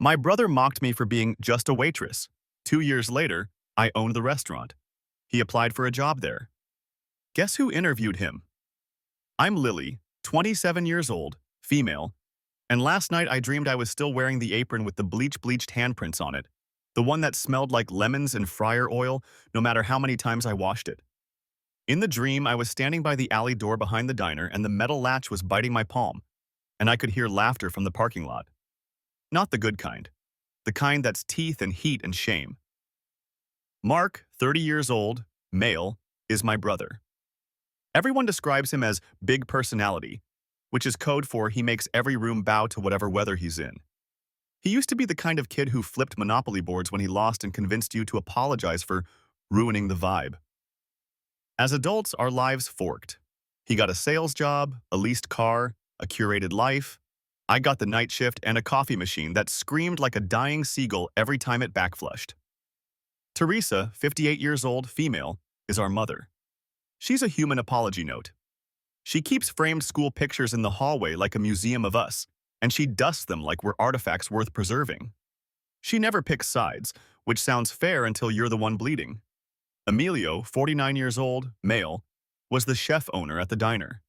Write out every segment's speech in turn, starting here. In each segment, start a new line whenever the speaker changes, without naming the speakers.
My brother mocked me for being just a waitress. 2 years later, I owned the restaurant. He applied for a job there. Guess who interviewed him? I'm Lily, 27 years old, female, and last night I dreamed I was still wearing the apron with the bleached handprints on it, the one that smelled like lemons and fryer oil no matter how many times I washed it. In the dream, I was standing by the alley door behind the diner and the metal latch was biting my palm, and I could hear laughter from the parking lot. Not the good kind. The kind that's teeth and heat and shame. Mark, 30 years old, male, is my brother. Everyone describes him as big personality, which is code for he makes every room bow to whatever weather he's in. He used to be the kind of kid who flipped Monopoly boards when he lost and convinced you to apologize for ruining the vibe. As adults, our lives forked. He got a sales job, a leased car, a curated life. I got the night shift and a coffee machine that screamed like a dying seagull every time it backflushed. Teresa, 58 years old, female, is our mother. She's a human apology note. She keeps framed school pictures in the hallway like a museum of us, and she dusts them like we're artifacts worth preserving. She never picks sides, which sounds fair until you're the one bleeding. Emilio, 49 years old, male, was the chef owner at the diner.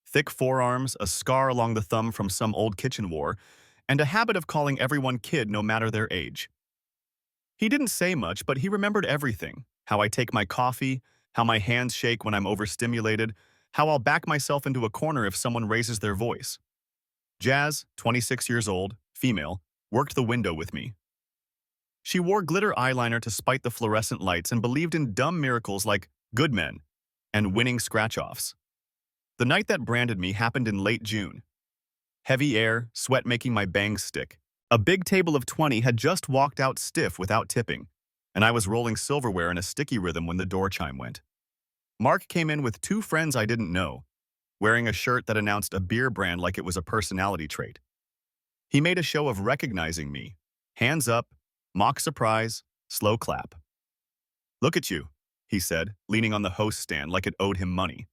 Thick forearms, a scar along the thumb from some old kitchen war, and a habit of calling everyone kid no matter their age. He didn't say much, but he remembered everything. How I take my coffee, how my hands shake when I'm overstimulated, how I'll back myself into a corner if someone raises their voice. Jazz, 26 years old, female, worked the window with me. She wore glitter eyeliner to spite the fluorescent lights and believed in dumb miracles like good men and winning scratch-offs. The night that branded me happened in late June. Heavy air, sweat making my bangs stick. A big table of 20 had just walked out stiff without tipping, and I was rolling silverware in a sticky rhythm when the door chime went. Mark came in with two friends I didn't know, wearing a shirt that announced a beer brand like it was a personality trait. He made a show of recognizing me. Hands up, mock surprise, slow clap. "Look at you," he said, leaning on the host stand like it owed him money.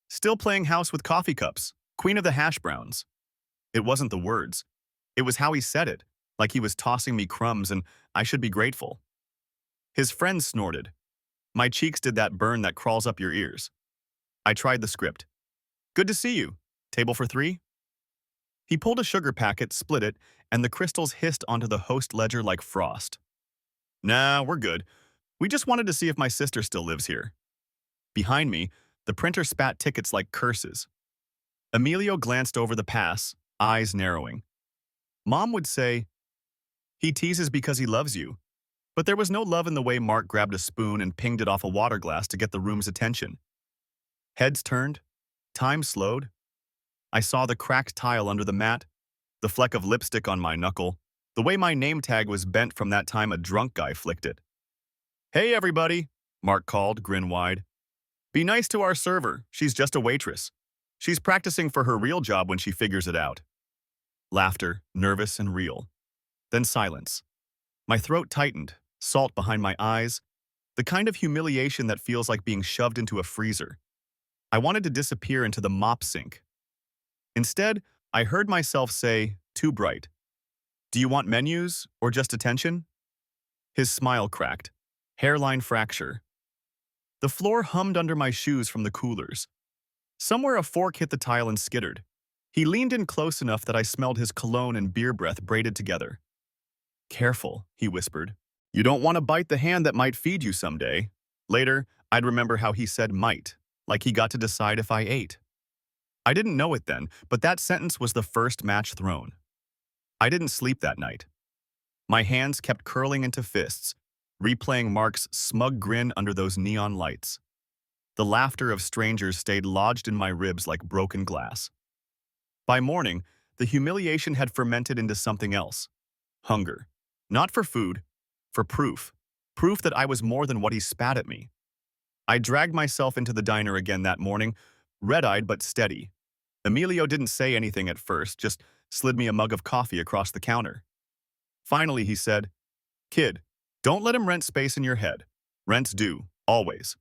"Still playing house with coffee cups, queen of the hash browns." It wasn't the words. It was how he said it, like he was tossing me crumbs and I should be grateful. His friends snorted. My cheeks did that burn that crawls up your ears. I tried the script. "Good to see you. Table for three?" He pulled a sugar packet, split it, and the crystals hissed onto the host ledger like frost. "Nah, we're good. We just wanted to see if my sister still lives here." Behind me, the printer spat tickets like curses. Emilio glanced over the pass, eyes narrowing. Mom would say, "He teases because he loves you." But there was no love in the way Mark grabbed a spoon and pinged it off a water glass to get the room's attention. Heads turned. Time slowed. I saw the cracked tile under the mat, the fleck of lipstick on my knuckle, the way my name tag was bent from that time a drunk guy flicked it. "Hey, everybody," Mark called, grin wide. "Be nice to our server. She's just a waitress. She's practicing for her real job when she figures it out." Laughter, nervous and real. Then silence. My throat tightened, salt behind my eyes, the kind of humiliation that feels like being shoved into a freezer. I wanted to disappear into the mop sink. Instead, I heard myself say, too bright, "Do you want menus or just attention?" His smile cracked. Hairline fracture. The floor hummed under my shoes from the coolers. Somewhere a fork hit the tile and skittered. He leaned in close enough that I smelled his cologne and beer breath braided together. "Careful," he whispered. "You don't want to bite the hand that might feed you someday." Later, I'd remember how he said might, like he got to decide if I ate. I didn't know it then, but that sentence was the first match thrown. I didn't sleep that night. My hands kept curling into fists, replaying Mark's smug grin under those neon lights. The laughter of strangers stayed lodged in my ribs like broken glass. By morning, the humiliation had fermented into something else. Hunger. Not for food, for proof. Proof that I was more than what he spat at me. I dragged myself into the diner again that morning, red-eyed but steady. Emilio didn't say anything at first, just slid me a mug of coffee across the counter. Finally, he said, "Kid, don't let him rent space in your head. Rents do, always."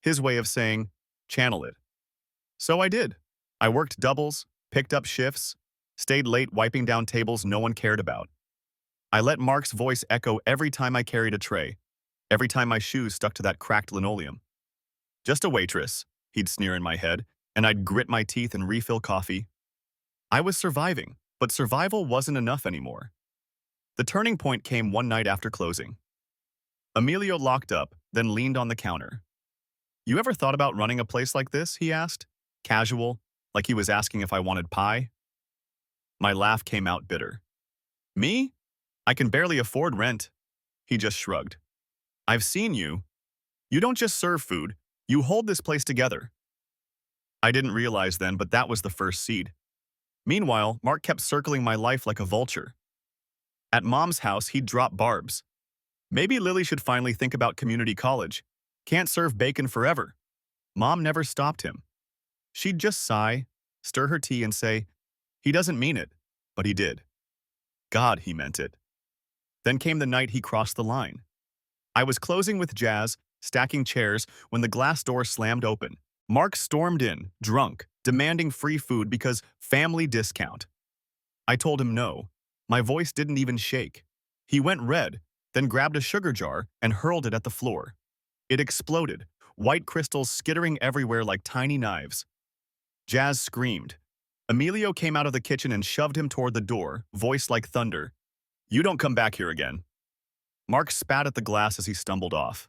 His way of saying, channel it. So I did. I worked doubles, picked up shifts, stayed late wiping down tables no one cared about. I let Mark's voice echo every time I carried a tray, every time my shoes stuck to that cracked linoleum. Just a waitress, he'd sneer in my head, and I'd grit my teeth and refill coffee. I was surviving, but survival wasn't enough anymore. The turning point came one night after closing. Emilio locked up, then leaned on the counter. You ever thought about running a place like this? He asked, casual, like he was asking if I wanted pie. My laugh came out bitter. Me? I can barely afford rent. He just shrugged. I've seen you. You don't just serve food, you hold this place together. I didn't realize then, but that was the first seed. Meanwhile, Mark kept circling my life like a vulture. At Mom's house, he'd drop barbs. Maybe Lily should finally think about community college. Can't serve bacon forever. Mom never stopped him. She'd just sigh, stir her tea and say, he doesn't mean it, but he did. God, he meant it. Then came the night he crossed the line. I was closing with Jazz, stacking chairs, when the glass door slammed open. Mark stormed in, drunk, demanding free food because family discount. I told him no. My voice didn't even shake. He went red, then grabbed a sugar jar and hurled it at the floor. It exploded, white crystals skittering everywhere like tiny knives. Jazz screamed. Emilio came out of the kitchen and shoved him toward the door, voice like thunder. You don't come back here again. Mark spat at the glass as he stumbled off.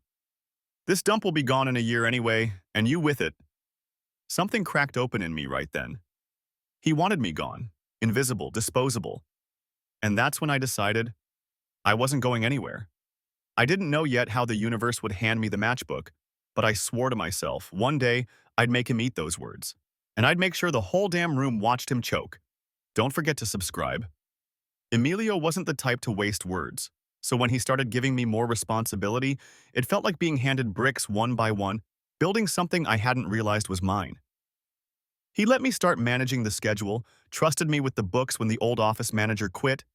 This dump will be gone in a year anyway, and you with it. Something cracked open in me right then. He wanted me gone, invisible, disposable. And that's when I decided I wasn't going anywhere. I didn't know yet how the universe would hand me the matchbook, but I swore to myself one day I'd make him eat those words. And I'd make sure the whole damn room watched him choke. Don't forget to subscribe. Emilio wasn't the type to waste words, so when he started giving me more responsibility, it felt like being handed bricks one by one, building something I hadn't realized was mine. He let me start managing the schedule, trusted me with the books when the old office manager quit,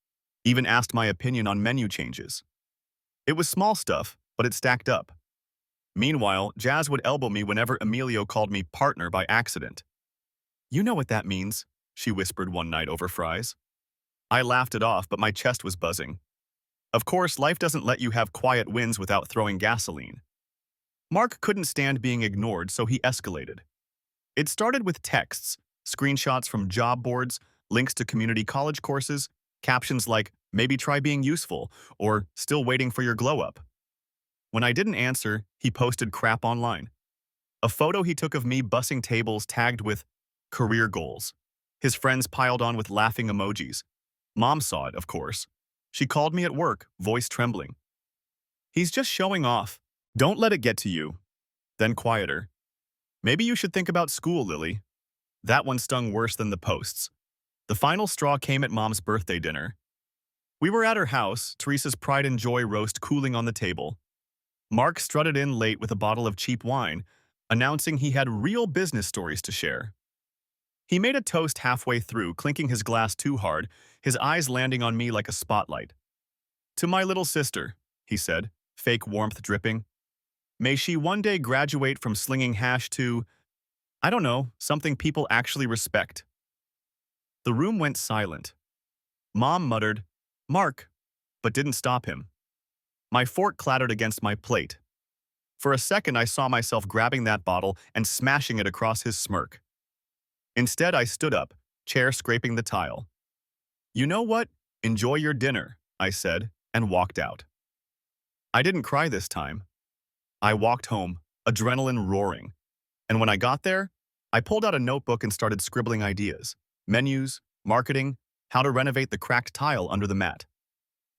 even asked my opinion on menu changes. It was small stuff, but it stacked up. Meanwhile, Jazz would elbow me whenever Emilio called me partner by accident. You know what that means, she whispered one night over fries. I laughed it off, but my chest was buzzing. Of course, life doesn't let you have quiet wins without throwing gasoline. Mark couldn't stand being ignored, so he escalated. It started with texts, screenshots from job boards, links to community college courses, captions like, maybe try being useful, or still waiting for your glow-up. When I didn't answer, he posted crap online. A photo he took of me bussing tables tagged with career goals. His friends piled on with laughing emojis. Mom saw it, of course. She called me at work, voice trembling. He's just showing off. Don't let it get to you. Then quieter. Maybe you should think about school, Lily. That one stung worse than the posts. The final straw came at Mom's birthday dinner. We were at her house, Teresa's pride and joy roast cooling on the table. Mark strutted in late with a bottle of cheap wine, announcing he had real business stories to share. He made a toast halfway through, clinking his glass too hard, his eyes landing on me like a spotlight. To my little sister, he said, fake warmth dripping. May she one day graduate from slinging hash to, I don't know, something people actually respect. The room went silent. Mom muttered, Mark, but didn't stop him. My fork clattered against my plate. For a second, I saw myself grabbing that bottle and smashing it across his smirk. Instead, I stood up, chair scraping the tile. You know what? Enjoy your dinner, I said, and walked out. I didn't cry this time. I walked home, adrenaline roaring. And when I got there, I pulled out a notebook and started scribbling ideas. Menus, marketing, how to renovate the cracked tile under the mat.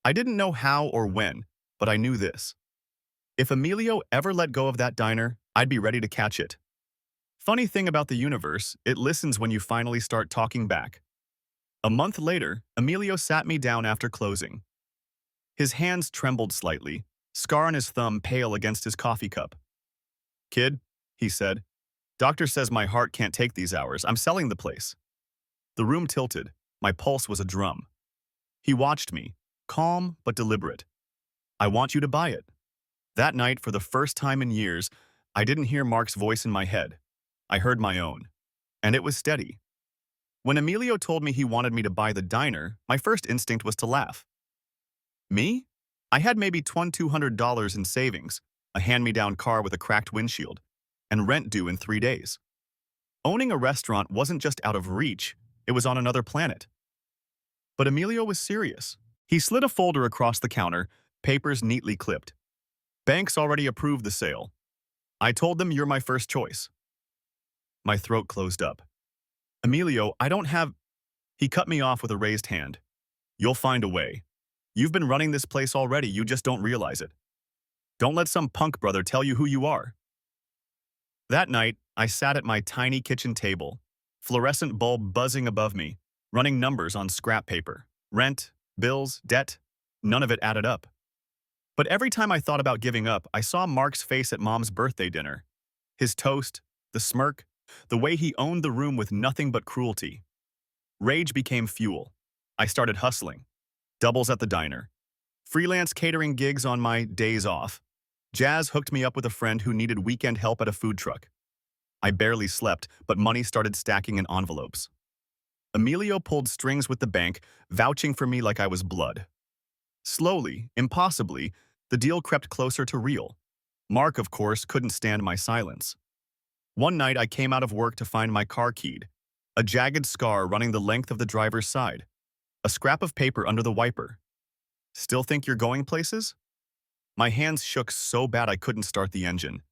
I didn't know how or when, but I knew this. If Emilio ever let go of that diner, I'd be ready to catch it. Funny thing about the universe, it listens when you finally start talking back. A month later, Emilio sat me down after closing. His hands trembled slightly, scar on his thumb pale against his coffee cup. Kid, he said, doctor says my heart can't take these hours. I'm selling the place. The room tilted. My pulse was a drum. He watched me, calm but deliberate. I want you to buy it. That night, for the first time in years, I didn't hear Mark's voice in my head. I heard my own. And it was steady. When Emilio told me he wanted me to buy the diner, my first instinct was to laugh. Me? I had maybe $200 in savings, a hand-me-down car with a cracked windshield, and rent due in 3 days. Owning a restaurant wasn't just out of reach, it was on another planet. But Emilio was serious. He slid a folder across the counter, papers neatly clipped. Banks already approved the sale. I told them you're my first choice. My throat closed up. Emilio, I don't have... He cut me off with a raised hand. You'll find a way. You've been running this place already, you just don't realize it. Don't let some punk brother tell you who you are. That night, I sat at my tiny kitchen table, fluorescent bulb buzzing above me, running numbers on scrap paper. Rent, bills, debt, none of it added up. But every time I thought about giving up, I saw Mark's face at Mom's birthday dinner. His toast, the smirk, the way he owned the room with nothing but cruelty. Rage became fuel. I started hustling. Doubles at the diner. Freelance catering gigs on my days off. Jazz hooked me up with a friend who needed weekend help at a food truck. I barely slept, but money started stacking in envelopes. Emilio pulled strings with the bank, vouching for me like I was blood. Slowly, impossibly, the deal crept closer to real. Mark, of course, couldn't stand my silence. One night, I came out of work to find my car keyed, a jagged scar running the length of the driver's side, a scrap of paper under the wiper. Still think you're going places? My hands shook so bad I couldn't start the engine.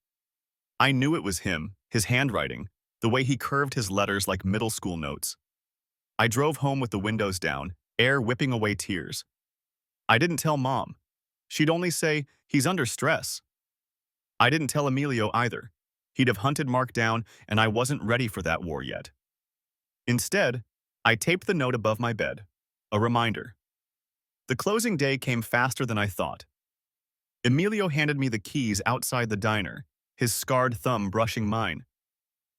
I knew it was him, his handwriting, the way he curved his letters like middle school notes. I drove home with the windows down, air whipping away tears. I didn't tell Mom. She'd only say, he's under stress. I didn't tell Emilio either. He'd have hunted Mark down, and I wasn't ready for that war yet. Instead, I taped the note above my bed, a reminder. The closing day came faster than I thought. Emilio handed me the keys outside the diner, his scarred thumb brushing mine.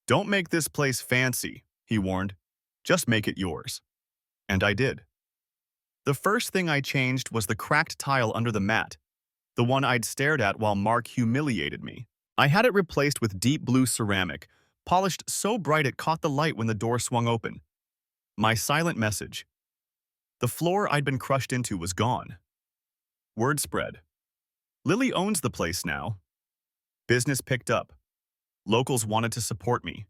Don't make this place fancy, he warned. Just make it yours. And I did. The first thing I changed was the cracked tile under the mat, the one I'd stared at while Mark humiliated me. I had it replaced with deep blue ceramic, polished so bright it caught the light when the door swung open. My silent message. The floor I'd been crushed into was gone. Word spread. Lily owns the place now. Business picked up. Locals wanted to support me.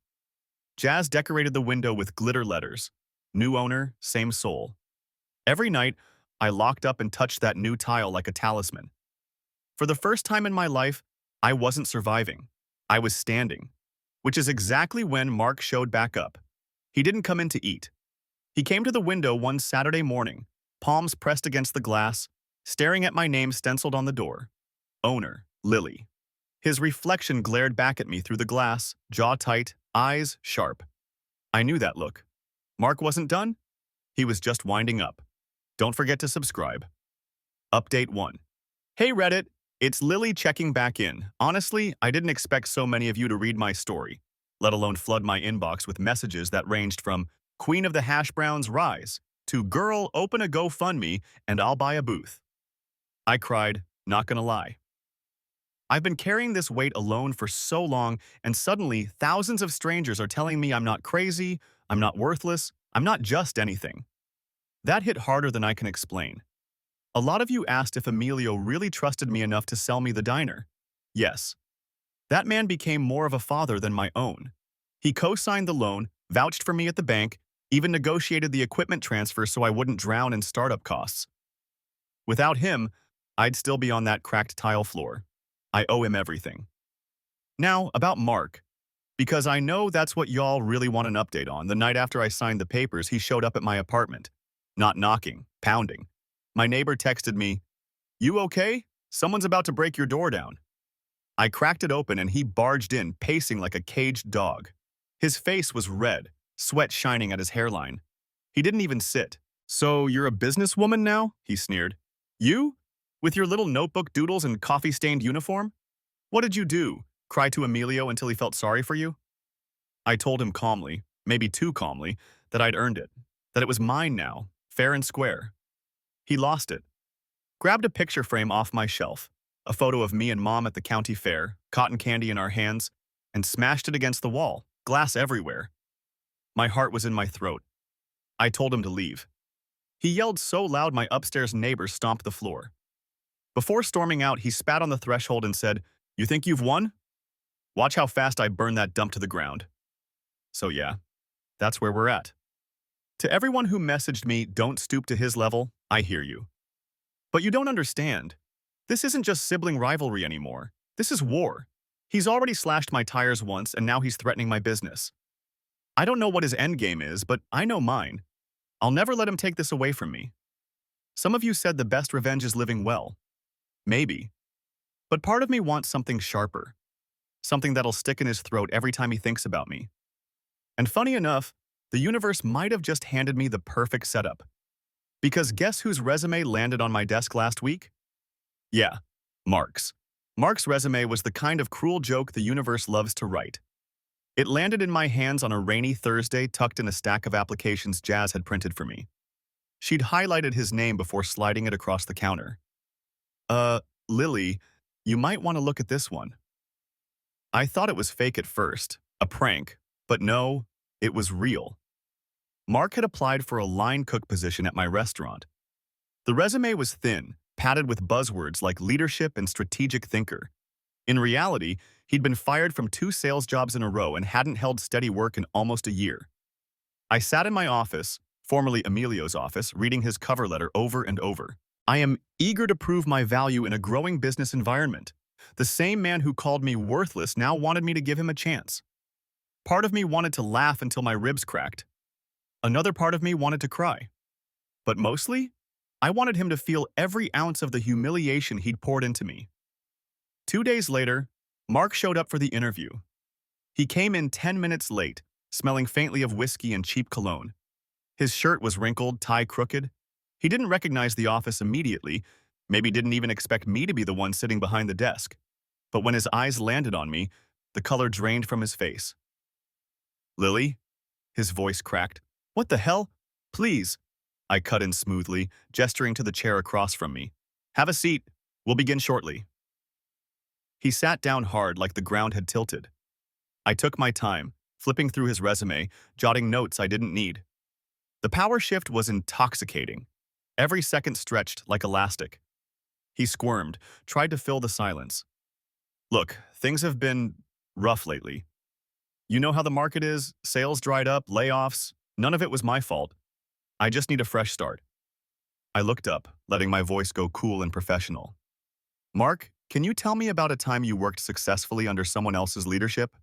Jazz decorated the window with glitter letters. New owner, same soul. Every night, I locked up and touched that new tile like a talisman. For the first time in my life, I wasn't surviving. I was standing, which is exactly when Mark showed back up. He didn't come in to eat. He came to the window one Saturday morning, palms pressed against the glass, staring at my name stenciled on the door. Owner, Lily. His reflection glared back at me through the glass, jaw tight, eyes sharp. I knew that look. Mark wasn't done. He was just winding up. Don't forget to subscribe. Update 1. Hey Reddit, it's Lily checking back in. Honestly, I didn't expect so many of you to read my story, let alone flood my inbox with messages that ranged from Queen of the Hash Browns rise to girl, open a GoFundMe and I'll buy a booth. I cried, not gonna lie. I've been carrying this weight alone for so long, and suddenly thousands of strangers are telling me I'm not crazy, I'm not worthless, I'm not just anything. That hit harder than I can explain. A lot of you asked if Emilio really trusted me enough to sell me the diner. Yes. That man became more of a father than my own. He co-signed the loan, vouched for me at the bank, even negotiated the equipment transfer so I wouldn't drown in startup costs. Without him, I'd still be on that cracked tile floor. I owe him everything. Now, about Mark. Because I know that's what y'all really want an update on. The night after I signed the papers, he showed up at my apartment. Not knocking, pounding. My neighbor texted me, "You okay? Someone's about to break your door down." I cracked it open and he barged in, pacing like a caged dog. His face was red, sweat shining at his hairline. He didn't even sit. "So you're a businesswoman now?" he sneered. "You? With your little notebook doodles and coffee-stained uniform? What did you do? Cry to Emilio until he felt sorry for you?" I told him calmly, maybe too calmly, that I'd earned it, that it was mine now, fair and square. He lost it. Grabbed a picture frame off my shelf, a photo of me and Mom at the county fair, cotton candy in our hands, and smashed it against the wall, glass everywhere. My heart was in my throat. I told him to leave. He yelled so loud my upstairs neighbors stomped the floor. Before storming out, he spat on the threshold and said, "You think you've won? Watch how fast I burn that dump to the ground." So yeah, that's where we're at. To everyone who messaged me, "Don't stoop to his level," I hear you. But you don't understand. This isn't just sibling rivalry anymore. This is war. He's already slashed my tires once, and now he's threatening my business. I don't know what his endgame is, but I know mine. I'll never let him take this away from me. Some of you said the best revenge is living well. Maybe. But part of me wants something sharper. Something that'll stick in his throat every time he thinks about me. And funny enough, the universe might have just handed me the perfect setup. Because guess whose resume landed on my desk last week? Yeah, Mark's. Mark's resume was the kind of cruel joke the universe loves to write. It landed in my hands on a rainy Thursday tucked in a stack of applications Jazz had printed for me. She'd highlighted his name before sliding it across the counter. Lily, you might want to look at this one." I thought it was fake at first, a prank, but no, it was real. Mark had applied for a line cook position at my restaurant. The resume was thin, padded with buzzwords like leadership and strategic thinker. In reality, he'd been fired from 2 sales jobs in a row and hadn't held steady work in almost a year. I sat in my office, formerly Emilio's office, reading his cover letter over and over. I am eager to prove my value in a growing business environment. The same man who called me worthless now wanted me to give him a chance. Part of me wanted to laugh until my ribs cracked. Another part of me wanted to cry. But mostly, I wanted him to feel every ounce of the humiliation he'd poured into me. 2 days later, Mark showed up for the interview. He came in 10 minutes late, smelling faintly of whiskey and cheap cologne. His shirt was wrinkled, tie crooked. He didn't recognize the office immediately, maybe didn't even expect me to be the one sitting behind the desk. But when his eyes landed on me, the color drained from his face. "Lily?" His voice cracked. "What the hell? Please." I cut in smoothly, gesturing to the chair across from me. "Have a seat. We'll begin shortly." He sat down hard like the ground had tilted. I took my time, flipping through his resume, jotting notes I didn't need. The power shift was intoxicating. Every second stretched like elastic. He squirmed, tried to fill the silence. "Look, things have been rough lately. You know how the market is, sales dried up, layoffs. None of it was my fault. I just need a fresh start." I looked up, letting my voice go cool and professional. "Mark, can you tell me about a time you worked successfully under someone else's leadership?"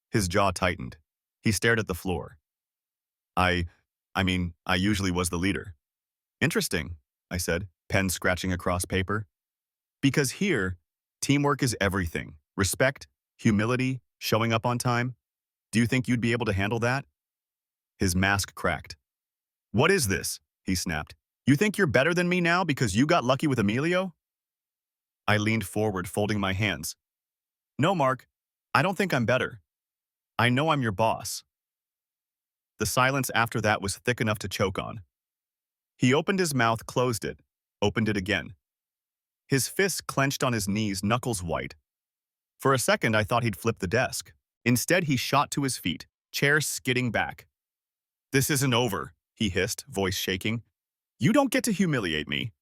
His jaw tightened. He stared at the floor. I I usually was the leader." "Interesting," I said, pen scratching across paper. "Because here, teamwork is everything. Respect, humility, showing up on time. Do you think you'd be able to handle that?" His mask cracked. "What is this?" he snapped. "You think you're better than me now because you got lucky with Emilio?" I leaned forward, folding my hands. "No, Mark, I don't think I'm better. I know I'm your boss." The silence after that was thick enough to choke on. He opened his mouth, closed it, opened it again. His fists clenched on his knees, knuckles white. For a second, I thought he'd flip the desk. Instead, he shot to his feet, chair skidding back. "This isn't over," he hissed, voice shaking. "You don't get to humiliate me."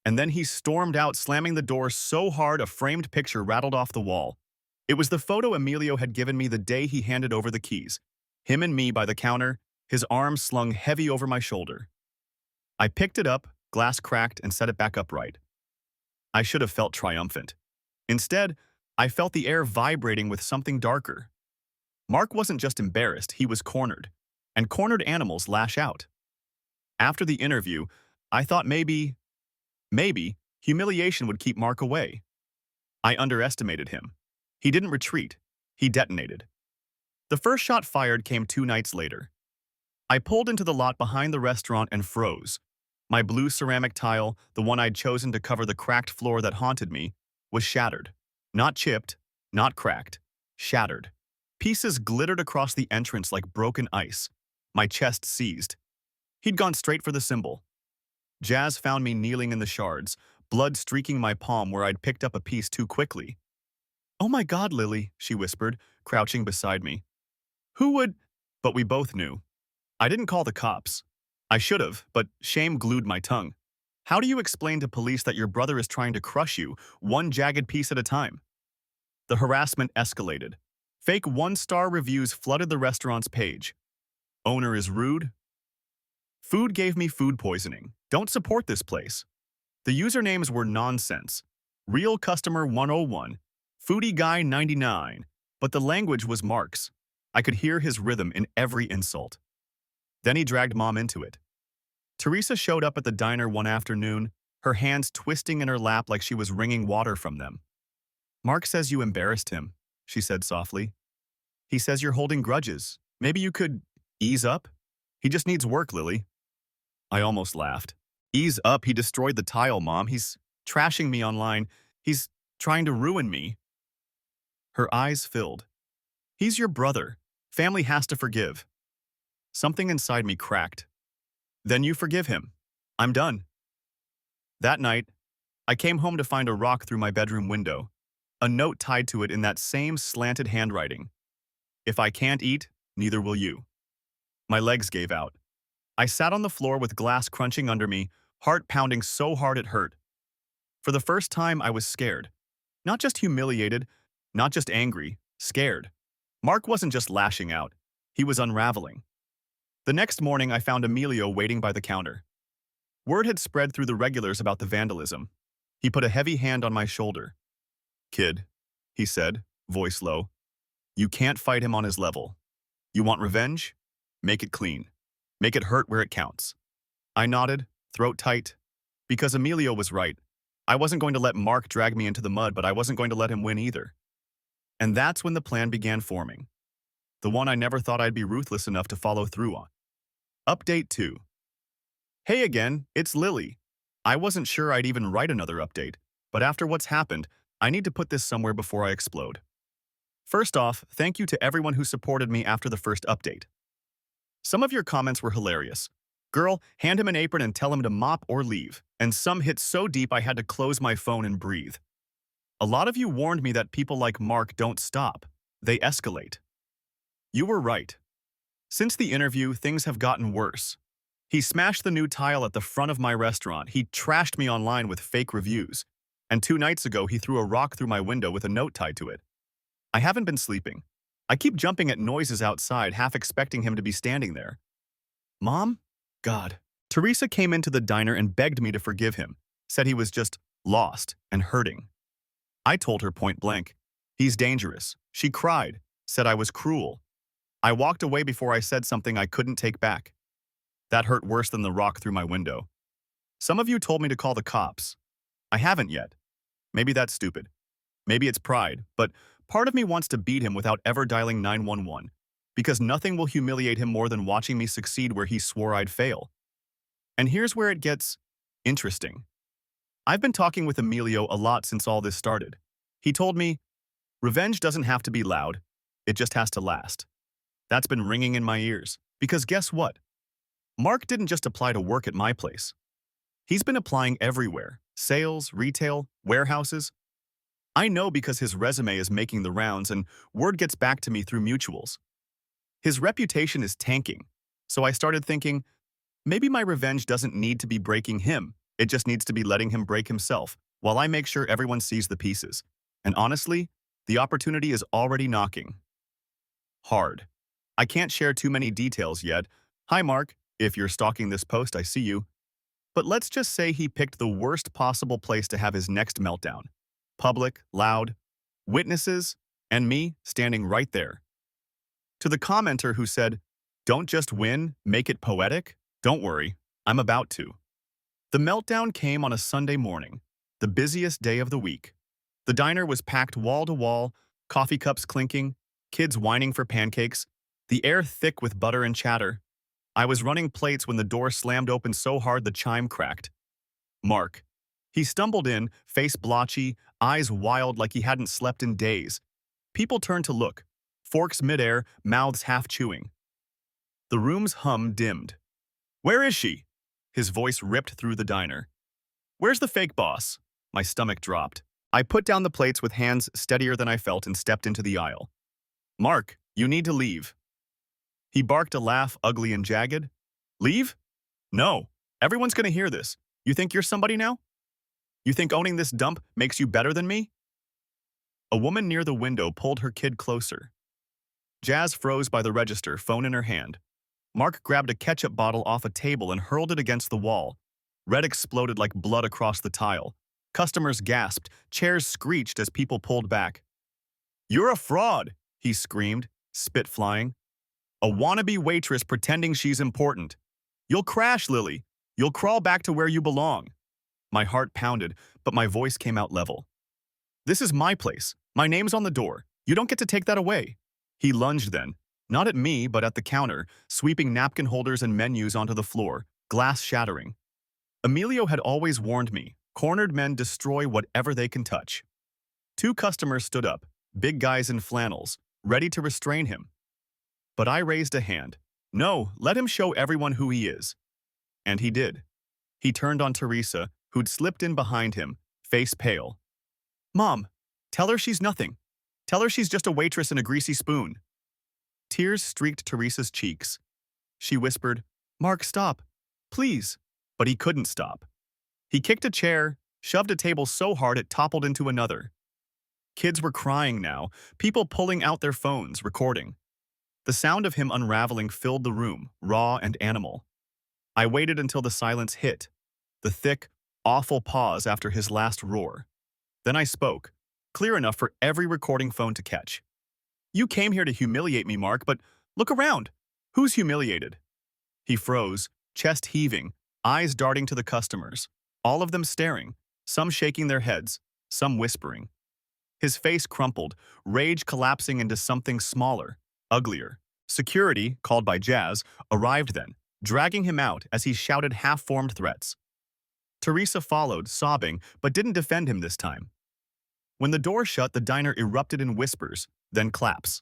And then he stormed out, slamming the door so hard a framed picture rattled off the wall. It was the photo Emilio had given me the day he handed over the keys. Him and me by the counter, his arms slung heavy over my shoulder. I picked it up, glass cracked, and set it back upright. I should have felt triumphant. Instead, I felt the air vibrating with something darker. Mark wasn't just embarrassed, he was cornered. And cornered animals lash out. After the interview, I thought maybe humiliation would keep Mark away. I underestimated him. He didn't retreat. He detonated. The first shot fired came 2 nights later. I pulled into the lot behind the restaurant and froze. My blue ceramic tile, the one I'd chosen to cover the cracked floor that haunted me, was shattered. Not chipped, not cracked. Shattered. Pieces glittered across the entrance like broken ice. My chest seized. He'd gone straight for the symbol. Jazz found me kneeling in the shards, blood streaking my palm where I'd picked up a piece too quickly. "Oh my God, Lily," she whispered, crouching beside me. "Who would—" But we both knew. I didn't call the cops. I should have, but shame glued my tongue. How do you explain to police that your brother is trying to crush you, one jagged piece at a time? The harassment escalated. Fake one-star reviews flooded the restaurant's page. Owner is rude. Food gave me food poisoning. Don't support this place. The usernames were nonsense. Real customer 101, foodie guy 99, but the language was Mark's. I could hear his rhythm in every insult. Then he dragged Mom into it. Teresa showed up at the diner one afternoon, her hands twisting in her lap like she was wringing water from them. Mark says you embarrassed him, she said softly. He says you're holding grudges. Maybe you could ease up? He just needs work, Lily. I almost laughed. Ease up, he destroyed the tile, Mom. He's trashing me online. He's trying to ruin me. Her eyes filled. He's your brother. Family has to forgive. Something inside me cracked. Then you forgive him. I'm done. That night, I came home to find a rock through my bedroom window, a note tied to it in that same slanted handwriting. If I can't eat, neither will you. My legs gave out. I sat on the floor with glass crunching under me, heart pounding so hard it hurt. For the first time, I was scared. Not just humiliated, not just angry, scared. Mark wasn't just lashing out. He was unraveling. The next morning, I found Emilio waiting by the counter. Word had spread through the regulars about the vandalism. He put a heavy hand on my shoulder. Kid, he said, voice low, you can't fight him on his level. You want revenge? Make it clean. Make it hurt where it counts. I nodded, throat tight, because Emilio was right. I wasn't going to let Mark drag me into the mud, but I wasn't going to let him win either. And that's when the plan began forming. The one I never thought I'd be ruthless enough to follow through on. Update 2. Hey again, it's Lily. I wasn't sure I'd even write another update, but after what's happened, I need to put this somewhere before I explode. First off, thank you to everyone who supported me after the first update. Some of your comments were hilarious. Girl, hand him an apron and tell him to mop or leave. And some hit so deep I had to close my phone and breathe. A lot of you warned me that people like Mark don't stop. They escalate. You were right. Since the interview, things have gotten worse. He smashed the new tile at the front of my restaurant. He trashed me online with fake reviews. And 2 nights ago, he threw a rock through my window with a note tied to it. I haven't been sleeping. I keep jumping at noises outside, half expecting him to be standing there. Mom? God. Teresa came into the diner and begged me to forgive him, said he was just lost and hurting. I told her point blank, he's dangerous. She cried, said I was cruel. I walked away before I said something I couldn't take back. That hurt worse than the rock through my window. Some of you told me to call the cops. I haven't yet. Maybe that's stupid. Maybe it's pride, but part of me wants to beat him without ever dialing 911, because nothing will humiliate him more than watching me succeed where he swore I'd fail. And here's where it gets interesting. I've been talking with Emilio a lot since all this started. He told me, revenge doesn't have to be loud, it just has to last. That's been ringing in my ears, because guess what? Mark didn't just apply to work at my place. He's been applying everywhere, sales, retail, warehouses. I know because his resume is making the rounds and word gets back to me through mutuals. His reputation is tanking, so I started thinking, maybe my revenge doesn't need to be breaking him, it just needs to be letting him break himself, while I make sure everyone sees the pieces. And honestly, the opportunity is already knocking. Hard. I can't share too many details yet. Hi Mark, if you're stalking this post, I see you. But let's just say he picked the worst possible place to have his next meltdown. Public, loud, witnesses, and me standing right there. To the commenter who said, don't just win, make it poetic, don't worry, I'm about to. The meltdown came on a Sunday morning, the busiest day of the week. The diner was packed wall to wall, coffee cups clinking, kids whining for pancakes, the air thick with butter and chatter. I was running plates when the door slammed open so hard the chime cracked. Mark. He stumbled in, face blotchy, eyes wild like he hadn't slept in days. People turned to look, forks midair, mouths half chewing. The room's hum dimmed. Where is she? His voice ripped through the diner. Where's the fake boss? My stomach dropped. I put down the plates with hands steadier than I felt and stepped into the aisle. Mark, you need to leave. He barked a laugh ugly and jagged. Leave? No. Everyone's going to hear this. You think you're somebody now? You think owning this dump makes you better than me? A woman near the window pulled her kid closer. Jazz froze by the register, phone in her hand. Mark grabbed a ketchup bottle off a table and hurled it against the wall. Red exploded like blood across the tile. Customers gasped, chairs screeched as people pulled back. "You're a fraud," he screamed, spit flying. "A wannabe waitress pretending she's important. You'll crash, Lily. You'll crawl back to where you belong." My heart pounded, but my voice came out level. "This is my place. My name's on the door. You don't get to take that away." He lunged then, not at me, but at the counter, sweeping napkin holders and menus onto the floor, glass shattering. Emilio had always warned me, cornered men destroy whatever they can touch. Two customers stood up, big guys in flannels, ready to restrain him. But I raised a hand. "No, let him show everyone who he is." And he did. He turned on Teresa, who'd slipped in behind him, face pale. "Mom, tell her she's nothing. Tell her she's just a waitress and a greasy spoon." Tears streaked Teresa's cheeks. She whispered, "Mark, stop. Please." But he couldn't stop. He kicked a chair, shoved a table so hard it toppled into another. Kids were crying now, people pulling out their phones, recording. The sound of him unraveling filled the room, raw and animal. I waited until the silence hit, the thick, awful pause after his last roar. Then I spoke, clear enough for every recording phone to catch. "You came here to humiliate me, Mark, but look around. Who's humiliated?" He froze, chest heaving, eyes darting to the customers, all of them staring, some shaking their heads, some whispering. His face crumpled, rage collapsing into something smaller, uglier. Security, called by Jazz, arrived then, dragging him out as he shouted half-formed threats. Teresa followed, sobbing, but didn't defend him this time. When the door shut, the diner erupted in whispers, then claps.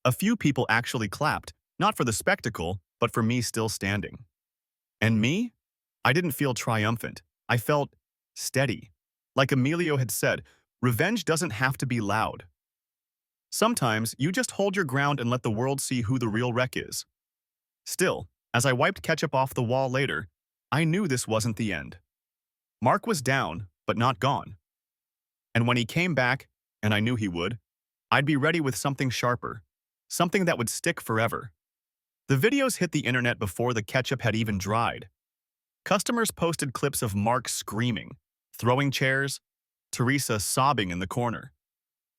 A few people actually clapped, not for the spectacle, but for me still standing. And me? I didn't feel triumphant. I felt steady. Like Emilio had said, revenge doesn't have to be loud. Sometimes you just hold your ground and let the world see who the real wreck is. Still, as I wiped ketchup off the wall later, I knew this wasn't the end. Mark was down, but not gone. And when he came back, and I knew he would, I'd be ready with something sharper, something that would stick forever. The videos hit the internet before the ketchup had even dried. Customers posted clips of Mark screaming, throwing chairs, Teresa sobbing in the corner.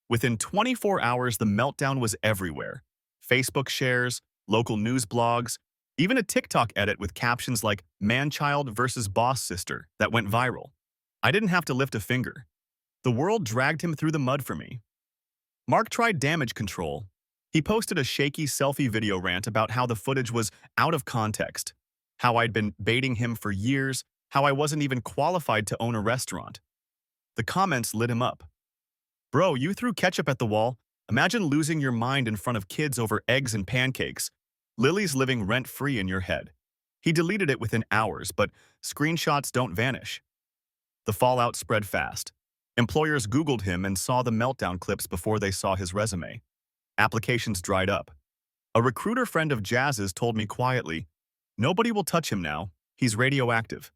Within 24 hours, the meltdown was everywhere. Facebook shares, local news blogs, even a TikTok edit with captions like "man-child versus boss sister" that went viral. I didn't have to lift a finger. The world dragged him through the mud for me. Mark tried damage control. He posted a shaky selfie video rant about how the footage was out of context, how I'd been baiting him for years, how I wasn't even qualified to own a restaurant. The comments lit him up. "Bro, you threw ketchup at the wall. Imagine losing your mind in front of kids over eggs and pancakes. Lily's living rent-free in your head." He deleted it within hours, but screenshots don't vanish. The fallout spread fast. Employers Googled him and saw the meltdown clips before they saw his resume. Applications dried up. A recruiter friend of Jazz's told me quietly, "Nobody will touch him now. He's radioactive."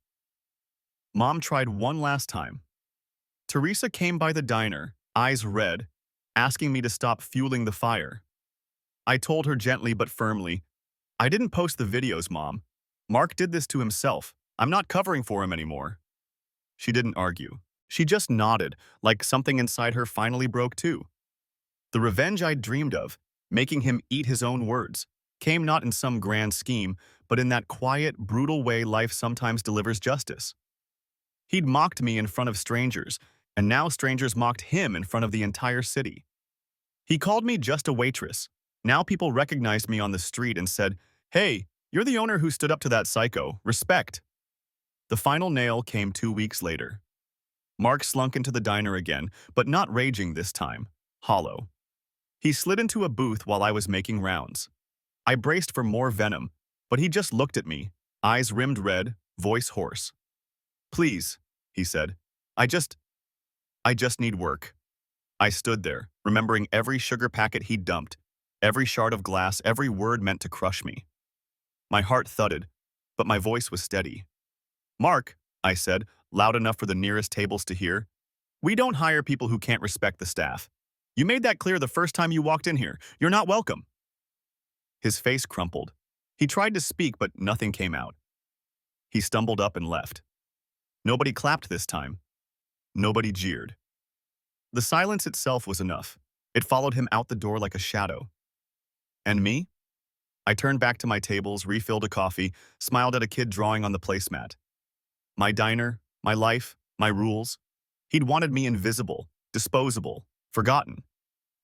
Mom tried one last time. Teresa came by the diner, eyes red, asking me to stop fueling the fire. I told her gently but firmly, "I didn't post the videos, Mom. Mark did this to himself. I'm not covering for him anymore." She didn't argue. She just nodded, like something inside her finally broke too. The revenge I'd dreamed of, making him eat his own words, came not in some grand scheme, but in that quiet, brutal way life sometimes delivers justice. He'd mocked me in front of strangers, and now strangers mocked him in front of the entire city. He called me just a waitress. Now people recognized me on the street and said, "Hey, you're the owner who stood up to that psycho. Respect." The final nail came 2 weeks later. Mark slunk into the diner again, but not raging this time, hollow. He slid into a booth while I was making rounds. I braced for more venom, but he just looked at me, eyes rimmed red, voice hoarse. "Please," he said, I just need work." I stood there, remembering every sugar packet he'd dumped, every shard of glass, every word meant to crush me. My heart thudded, but my voice was steady. "Mark, I said, loud enough for the nearest tables to hear. We don't hire people who can't respect the staff. You made that clear the first time you walked in here. You're not welcome. His face crumpled. He tried to speak, but nothing came out. He stumbled up and left. Nobody clapped this time. Nobody jeered. The silence itself was enough. It followed him out the door like a shadow. And me? I turned back to my tables, refilled a coffee, smiled at a kid drawing on the placemat. My diner, my life, my rules. He'd wanted me invisible, disposable, forgotten.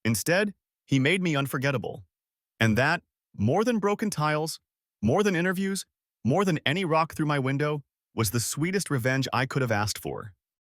Instead, he made me unforgettable. And that, more than broken tiles, more than interviews, more than any rock through my window, was the sweetest revenge I could have asked for.